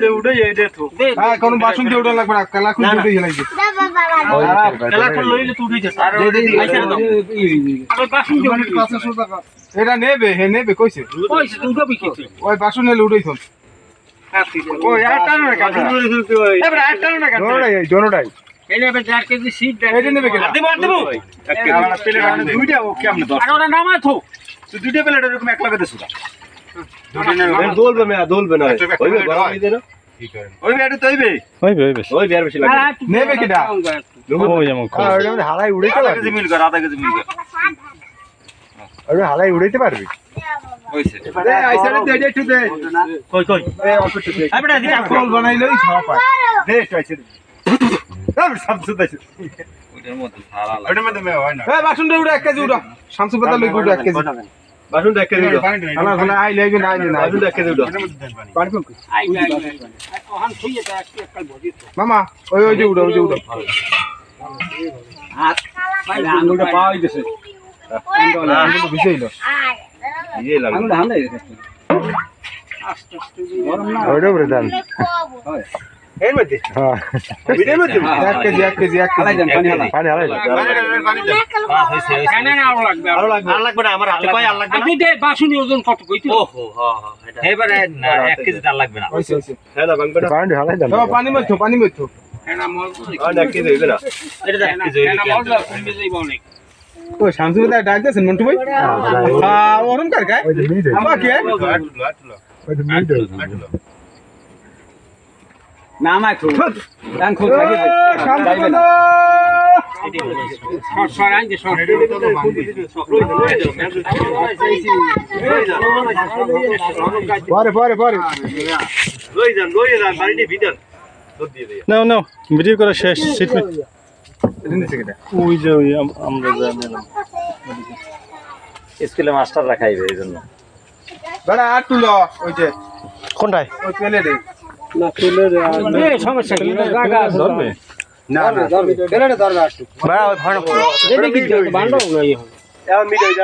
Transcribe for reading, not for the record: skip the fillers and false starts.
দে উড়ে এই দে তো হ্যাঁ কোন বাসন দিয়ে ওটা লাগবে না কালা খুন দিয়ে হেলাইছে কালা কোন লইলে তুই উঠে যা বাসন দিয়ে 500 টাকা এটা নেবে হে নেবে কইছে কইছে তুই উঠবি কি ওই বাসন নেলে উঠাইছন ওই আটটা না কাটা এবারে আটটা না কাটা জোনটাই এলে এবার 4 কেজি সিট দে এটা নেবে কেন দেব দেব আমরা প্লেট আনে দুইটা ও কেমনে 10 আর ওটা নামা থো তুই দুইটা প্লেট এরকম এক লাগাতে সুদা দোলবে না হইবে গরম দিতে না ওই এটা তো হইবে হইবে ওই বিয়ার বেশি লাগে নেবে কেডা ওই যেমন ওটা হালাই উড়াইতে আধা পারবি কেজি মিল কর আধা কেজি মিল কর ওটা হালাই উড়াইতে পারবি হইছে দে আইসারে দে দে একটু দে কই কই এই অল্প একটু দে আইবড়া দিনা ফল বানাইলেই সব পায় দে একটু আইসারে আমি সব সুদাইছি ওইটার মধ্যে সারা লাগে ওইটার মধ্যে মে হয় না এই বাসনটা উড়া 1 কেজি উড়া শামসু পাতা লই উড়া 1 কেজি বাসন দেখ কেজি খানা খানা আই লইবে না আইলে না বাসন দেখ কেজি দাও পানি কোন আই ওহান থইয়ে তা একটাল ভজি মামা ওই ওই যে উড়া হাত ভাই আঙ্গুলটা পাওয়াই দিছে আঙ্গুল ভিজাইলো ইয়ে লাগে আঙ্গুলটা হামলাই দিছে আস্তে আস্তে গরম না ওইটা উড়ে দেন এর মধ্যে হ্যাঁ ভিডিওর মধ্যে 1 কেজি হালাই দেন পানি হালাই পানি হালাই পানি দেন পাস হইছে না না আরো লাগবে না আমার হাতে কয় আর লাগবে না আপনি দে বাসুনি ওজন কত কইতে ওহো হ্যাঁ হ্যাঁ এবারে না 1 কেজি তার লাগবে না হইছে হ্যাঁ না বাংলা পানি হালাই দেন পানি মধ্যে এনা মল আর দেখ কেজি হইবে না এটা দেখ কেজি এনা মল কমবে যাইব অনেক ও শামসু দা ডাক দেন মন্টু ভাই হ্যাঁ ওরম কার গায় আমা কে না মাই তো ডান খোল থাকি যাইবে না সর আইন দে সর পরে লই যান বাড়িতে ভিতর দুধ দিয়ে দে নাও নাও ভিডিও করা শেষ সিট ওই যে ওই আমরা জানি স্কুলে মাস্টার রাখাইবে এইজন্য বড়া আর তুলো ওই যে কোনটায় ওই পেলে দে না তুলে এই সমস্যা কি জায়গা ধরবে না ধরবে পেলে ধরবে আসু ভাই ওই ভাড়া দেবে কি বান্ডো নাই এ মিট হই যা